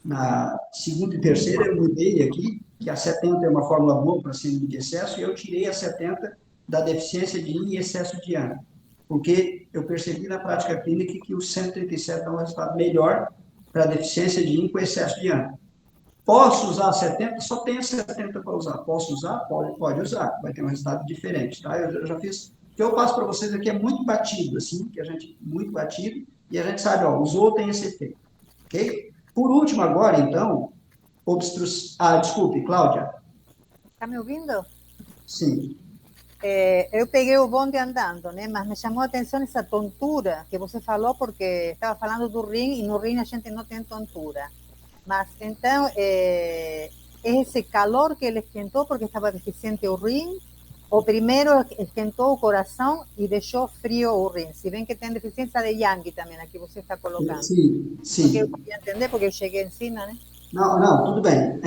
na segunda e terceira eu mudei aqui, que a 70 é uma fórmula boa para síndrome de excesso, e eu tirei a 70 da deficiência de yin e excesso de yang, porque eu percebi na prática clínica que o 137 dá um resultado melhor para a deficiência de yin com excesso de yang. Posso usar 70? Só tenho 70 para usar. Posso usar? Pode usar. Vai ter um resultado diferente, tá? Eu já fiz... O que eu passo para vocês aqui é muito batido, assim, muito batido, e a gente sabe, usou, tem esse efeito. Ok? Por último, agora, então, desculpe, Cláudia. Está me ouvindo? Sim. Eu peguei o bonde andando, né? Mas me chamou a atenção essa tontura que você falou, porque estava falando do rim, e no rim a gente não tem tontura. Mas então, é esse calor que ele esquentou porque estava deficiente o rim, ou primeiro esquentou o coração e deixou frio o rim? Se bem que tem deficiência de Yang também, aqui você está colocando. Sim, sim. Porque eu queria entender, porque eu cheguei em cima, né? Não, tudo bem.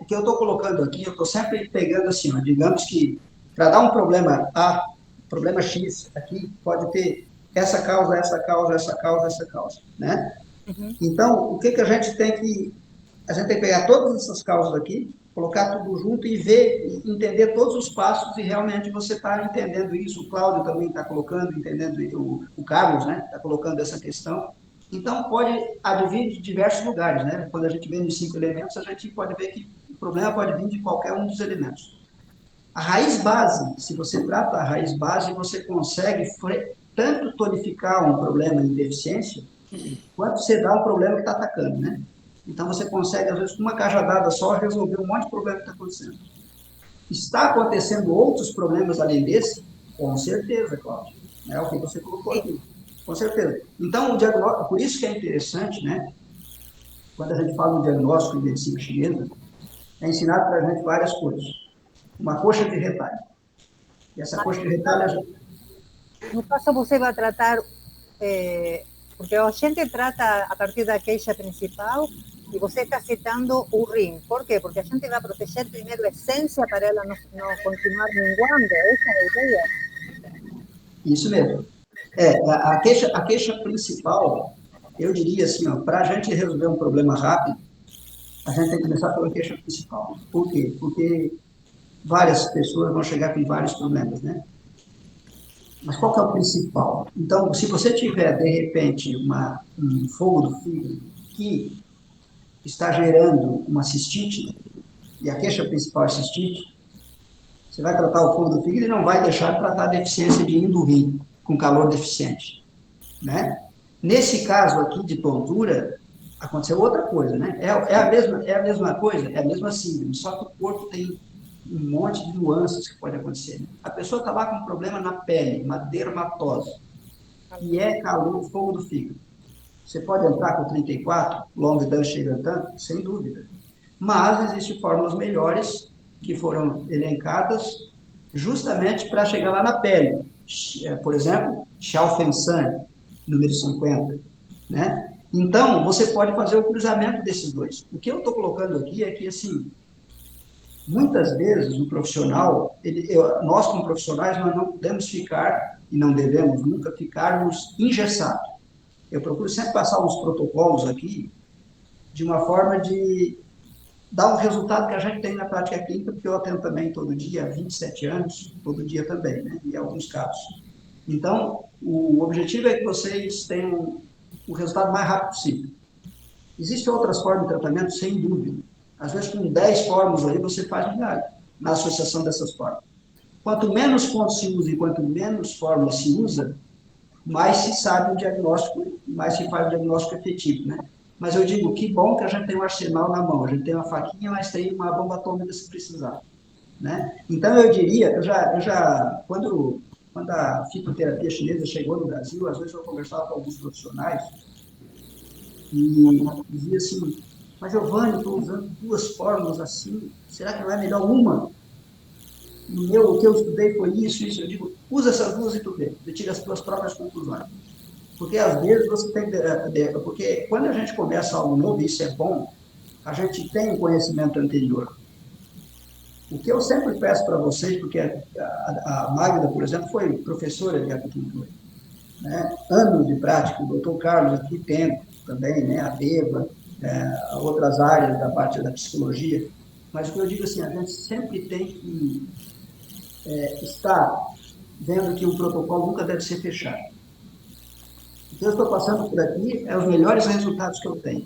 O que eu estou colocando aqui, eu estou sempre pegando assim, ó, digamos que para dar um problema A, problema X, aqui pode ter essa causa, essa causa, essa causa, essa causa, né? Uhum. Então, o que a gente tem que... A gente tem que pegar todas essas causas aqui, colocar tudo junto e ver, entender todos os passos, e realmente você está entendendo isso. O Cláudio também está colocando, entendendo, o Carlos, né, está colocando essa questão. Então, pode advir de diversos lugares, né? Quando a gente vê nos 5 elementos, a gente pode ver que o problema pode vir de qualquer um dos elementos. A raiz base, se você trata a raiz base, você consegue tanto tonificar um problema em deficiência, quanto você dá um problema que está atacando, né? Então, você consegue, às vezes, com uma cajadada só, resolver um monte de problema que está acontecendo. Está acontecendo outros problemas além desse? Com certeza, Cláudio. É o que você colocou aqui. Com certeza. Então, o diagnóstico, por isso que é interessante, né? Quando a gente fala em diagnóstico em medicina chinesa, é ensinado para a gente várias coisas. Uma coxa de retalho. E essa coxa de retalho... No caso, você vai tratar... porque a gente trata a partir da queixa principal e você está citando o rim. Por quê? Porque a gente vai proteger primeiro a essência para ela não continuar minguando. Essa é a ideia? Isso mesmo. A queixa principal, eu diria assim, para a gente resolver um problema rápido, a gente tem que começar pela queixa principal. Por quê? Porque várias pessoas vão chegar com vários problemas, né? Mas qual que é o principal? Então, se você tiver, de repente, um fogo do fígado que está gerando uma cistite, e a queixa principal é cistite, você vai tratar o fogo do fígado e não vai deixar de tratar a deficiência de rim do rim, com calor deficiente, né? Nesse caso aqui de tontura, aconteceu outra coisa, né? É a mesma coisa, é a mesma síndrome, só que o corpo tem um monte de nuances que pode acontecer. Né? A pessoa está lá com um problema na pele, uma dermatose, que é calor, fogo do fígado. Você pode entrar com 34, long dance chegando, sem dúvida. Mas existem fórmulas melhores que foram elencadas justamente para chegar lá na pele. Por exemplo, Xiaofensan, número 50, né? Então, você pode fazer o cruzamento desses dois. O que eu estou colocando aqui é que, assim, muitas vezes o profissional, nós como profissionais, nós não podemos ficar, e não devemos nunca ficarmos engessados. Eu procuro sempre passar uns protocolos aqui, de uma forma de dar um resultado que a gente tem na prática clínica, porque eu atendo também todo dia, há 27 anos, todo dia também, né, em alguns casos. Então, o objetivo é que vocês tenham o resultado mais rápido possível. Existem outras formas de tratamento, sem dúvida. Às vezes, com 10 fórmulas aí, você faz milagre na associação dessas fórmulas. Quanto menos fontes se usa e quanto menos fórmulas se usa, mais se sabe o diagnóstico, mais se faz o diagnóstico efetivo, né? Mas eu digo, que bom que a gente tem um arsenal na mão, a gente tem uma faquinha, mas tem uma bomba atômica se precisar, né? Então, eu diria, quando a fitoterapia chinesa chegou no Brasil, às vezes eu conversava com alguns profissionais e dizia assim, mas Giovanni, estou usando 2 fórmulas assim, será que não é melhor uma? O que eu estudei foi isso. Eu digo, usa essas 2 e tu vê, e tira as tuas próprias conclusões. Porque às vezes você tem porque quando a gente começa algo novo, isso é bom, a gente tem um conhecimento anterior. O que eu sempre peço para vocês, porque a Magda, por exemplo, foi professora de acupuntura, né? Anos de prática, o doutor Carlos aqui tem também, né? A Beba, outras áreas da parte da psicologia, mas o que eu digo assim, a gente sempre tem que estar vendo que o protocolo nunca deve ser fechado. O que eu estou passando por aqui é os melhores resultados que eu tenho.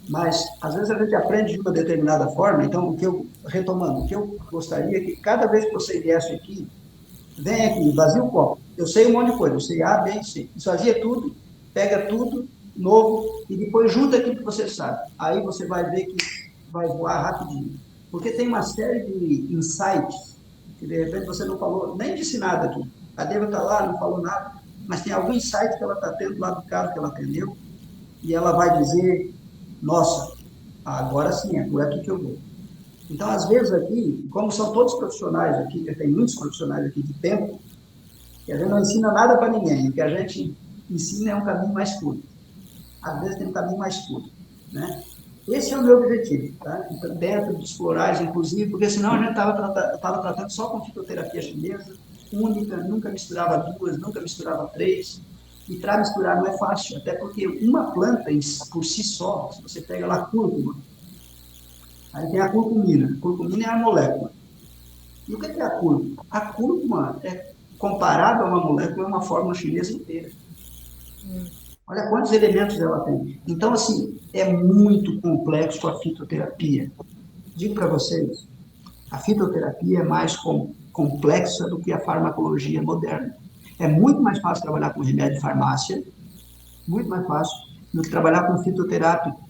Mas, às vezes, a gente aprende de uma determinada forma, então, retomando, o que eu gostaria é que cada vez que você viesse aqui, vem aqui, vazia o copo. Eu sei um monte de coisa, eu sei A, B, C. Esvazia tudo, pega tudo, novo, e depois junta aquilo que você sabe. Aí você vai ver que vai voar rapidinho. Porque tem uma série de insights que, de repente, você não falou, nem disse nada aqui. A Deva está lá, não falou nada, mas tem algum insight que ela está tendo lá do caso que ela atendeu, e ela vai dizer nossa, agora sim, é por aqui que eu vou. Então, às vezes aqui, como são todos profissionais aqui, tem muitos profissionais aqui de tempo, que a gente não ensina nada para ninguém, o que a gente ensina é um caminho mais curto. Às vezes tem um caminho mais curto, né? Esse é o meu objetivo, tá? Então, dentro dos florais, inclusive, porque senão a gente estava tratando só com fitoterapia chinesa, única, nunca misturava duas, nunca misturava três, e para misturar não é fácil, até porque uma planta por si só, se você pega lá a cúrcuma, aí tem a curcumina. A curcumina é a molécula. E o que é a cúrcuma? A cúrcuma, comparada a uma molécula, é uma fórmula chinesa inteira. Olha quantos elementos ela tem. Então, assim, é muito complexo a fitoterapia. Digo para vocês, a fitoterapia é mais complexa do que a farmacologia moderna. É muito mais fácil trabalhar com remédio de farmácia, muito mais fácil, do que trabalhar com fitoterápico.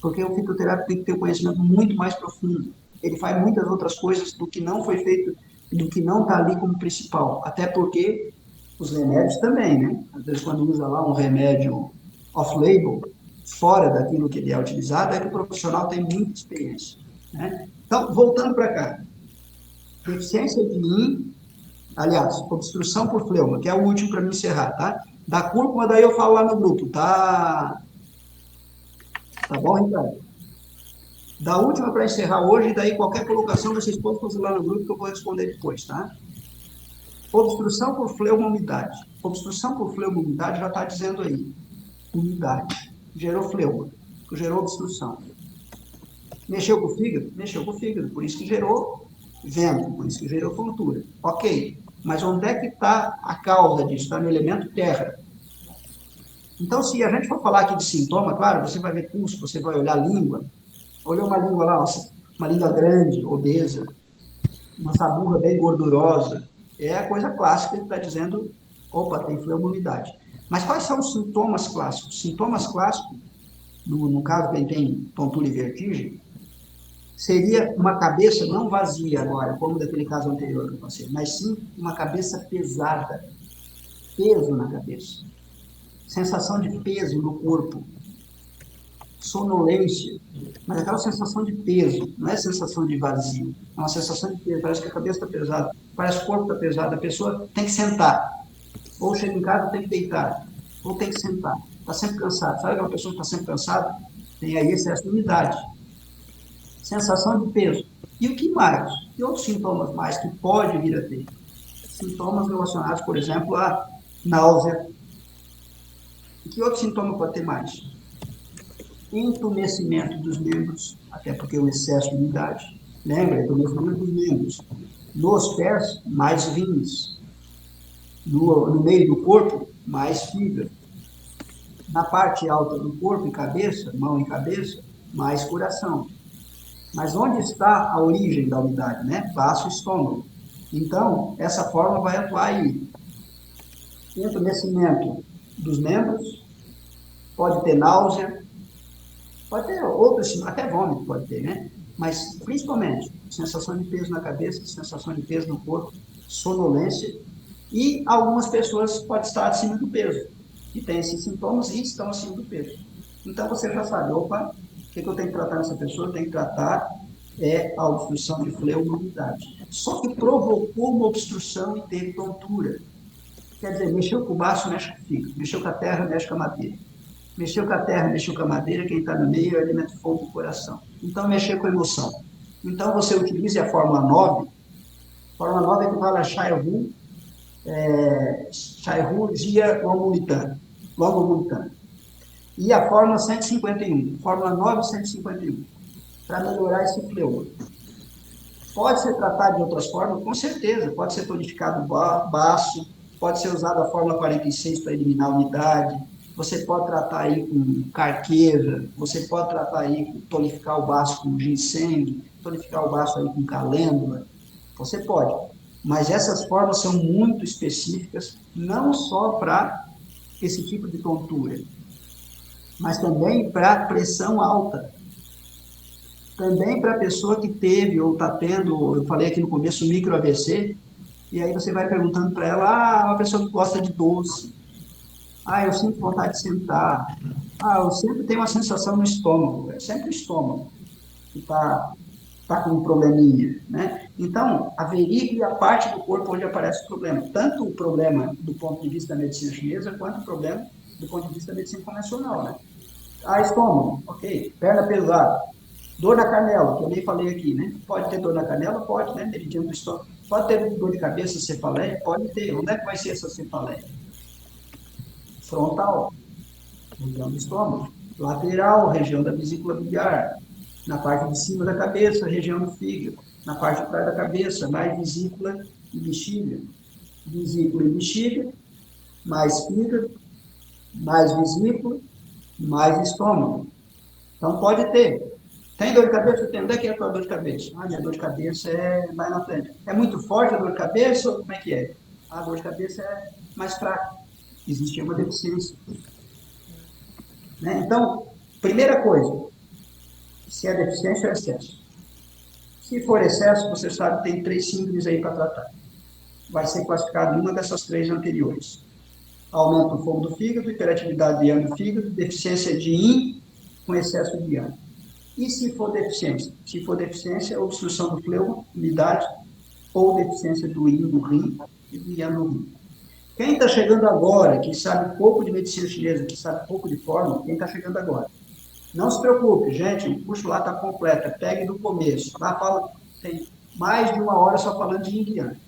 Porque o fitoterápico tem que ter um conhecimento muito mais profundo. Ele faz muitas outras coisas do que não foi feito, do que não está ali como principal. Até porque os remédios também, né? Às vezes, quando usa lá um remédio off-label, fora daquilo que ele é utilizado, é que o profissional tem muita experiência, né? Então, voltando para cá. Deficiência de yin, aliás, obstrução por fleuma, que é o último para me encerrar, tá? Da cúrcuma, daí eu falo lá no grupo, tá? Tá bom, Ricardo? Da última para encerrar hoje, daí qualquer colocação vocês podem fazer lá no grupo que eu vou responder depois, tá? Obstrução por fleuma umidade. Obstrução por fleuma umidade já está dizendo aí. Umidade. Gerou fleuma. Gerou obstrução. Mexeu com o fígado? Mexeu com o fígado. Por isso que gerou vento. Por isso que gerou tontura. Ok. Mas onde é que está a causa disso? Está no elemento terra. Então, se a gente for falar aqui de sintoma, claro, você vai ver pulso, você vai olhar a língua. Olhou uma língua lá, uma língua grande, obesa, uma saburra bem gordurosa. É a coisa clássica que está dizendo, opa, tem fleumumidade. Mas quais são os sintomas clássicos? Sintomas clássicos, no caso quem tem tontura e vertigem, seria uma cabeça não vazia agora, como daquele caso anterior que eu passei, mas sim uma cabeça pesada, peso na cabeça, sensação de peso no corpo, sonolência, mas aquela sensação de peso, não é sensação de vazio, é uma sensação de peso, parece que a cabeça está pesada, parece que o corpo está pesado, a pessoa tem que sentar, ou chega em casa tem que deitar, ou tem que sentar, está sempre cansado, sabe aquela pessoa que está sempre cansada? Tem aí excesso de umidade, sensação de peso. E o que mais? Que outros sintomas mais que pode vir a ter? Sintomas relacionados, por exemplo, a náusea. E que outro sintoma pode ter mais? Entumecimento dos membros, até porque o excesso de umidade. Lembra? Entumecimento dos membros. Nos pés, mais rins. No meio do corpo, mais fígado. Na parte alta do corpo e cabeça, mão e cabeça, mais coração. Mas onde está a origem da umidade, né? Baço estômago. Então, essa forma vai atuar aí. Entumecimento dos membros, pode ter náusea, pode ter outros, até vômito pode ter, né? Mas, principalmente, sensação de peso na cabeça, sensação de peso no corpo, sonolência, e algumas pessoas podem estar acima do peso, que têm esses sintomas e estão acima do peso. Então, você já sabe, opa, o que eu tenho que tratar nessa pessoa? Eu tenho que tratar a obstrução de fleumumidade. Só que provocou uma obstrução e teve tontura. Quer dizer, mexeu com o baço, mexe com o fígado. Mexeu com a terra, mexe com a madeira. Mexeu com a terra, mexeu com a madeira, quem está no meio é o elemento fogo do coração. Então, mexer com a emoção. Então, você utilize a fórmula 9. A fórmula 9 equivale a Chai-Hu Jia Longomunitan. E a fórmula 151, fórmula 951, para melhorar esse fleuma. Pode ser tratado de outras formas? Com certeza. Pode ser tonificado o baço, pode ser usada a fórmula 46 para eliminar a umidade, você pode tratar aí com carqueja, você pode tratar aí, tonificar o baço com ginseng, tonificar o baço aí com calêndula, você pode. Mas essas formas são muito específicas, não só para esse tipo de tontura, mas também para pressão alta. Também para a pessoa que teve ou está tendo, eu falei aqui no começo, micro AVC, e aí você vai perguntando para ela, uma pessoa que gosta de doce, Eu sinto vontade de sentar. Eu sempre tenho uma sensação no estômago. É sempre o estômago que está com um probleminha, né? Então, averigue a parte do corpo onde aparece o problema. Tanto o problema do ponto de vista da medicina chinesa, quanto o problema do ponto de vista da medicina convencional, né? Estômago, ok. Perna pesada. Dor na canela, que eu nem falei aqui, né? Pode ter dor na canela? Pode, né? Meridiano do estômago. Pode ter dor de cabeça, cefaleia? Pode ter. Onde é que vai ser essa cefaleia? Frontal, região do estômago. Lateral, região da vesícula biliar. Na parte de cima da cabeça, região do fígado. Na parte de trás da cabeça, mais vesícula e bexiga. Vesícula e bexiga, mais fígado, mais vesícula, mais estômago. Então, pode ter. Tem dor de cabeça? Tem. Onde é que é a tua dor de cabeça? Minha dor de cabeça é mais na frente. É muito forte a dor de cabeça ou como é que é? A dor de cabeça é mais fraca. Existe uma deficiência. Né? Então, primeira coisa, se é deficiência ou excesso. Se for excesso, você sabe que tem 3 síndromes aí para tratar. Vai ser classificado em uma dessas 3 anteriores. Aumento do fogo do fígado, hiperatividade de ion do fígado, deficiência de yin com excesso de ion. E se for deficiência? Se for deficiência, obstrução do fleuma, umidade, ou deficiência do yin do rim e do yang no rim. Quem está chegando agora, que sabe pouco de medicina chinesa, que sabe pouco de forma, quem está chegando agora? Não se preocupe, gente, o curso lá está completo, pegue do começo. Lá fala, tem mais de 1 hora só falando de yin e yang.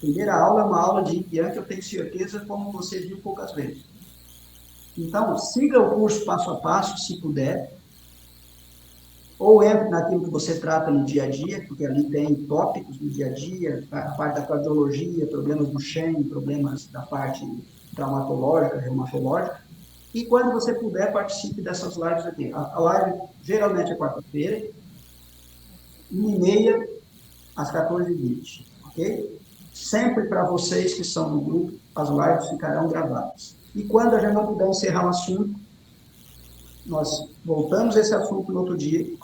Primeira aula é uma aula de yin e yang que eu tenho certeza como você viu poucas vezes. Então, siga o curso passo a passo, se puder. Ou entre naquilo que você trata no dia a dia, porque ali tem tópicos no dia a dia, a parte da cardiologia, problemas do Shen, problemas da parte traumatológica, reumatológica. E quando você puder, participe dessas lives aqui. A live geralmente é quarta-feira, 1h30 às 14h20, ok? Sempre para vocês que são no grupo, as lives ficarão gravadas. E quando a gente não puder encerrar o assunto, nós voltamos a esse assunto no outro dia.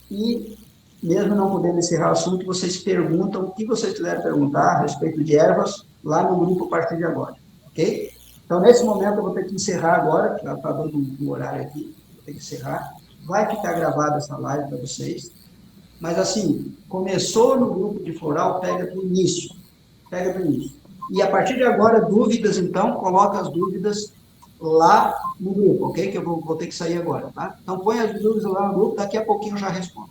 E, mesmo não podendo encerrar o assunto, vocês perguntam o que vocês quiserem perguntar a respeito de ervas lá no grupo a partir de agora, ok? Então, nesse momento, eu vou ter que encerrar agora, já está dando um horário aqui, vou ter que encerrar. Vai ficar gravada essa live para vocês. Mas, assim, começou no grupo de floral, pega do início. Pega do início. E, a partir de agora, dúvidas, então, coloca as dúvidas lá no grupo, ok? Que eu vou ter que sair agora, tá? Então, põe as dúvidas lá no grupo, daqui a pouquinho eu já respondo.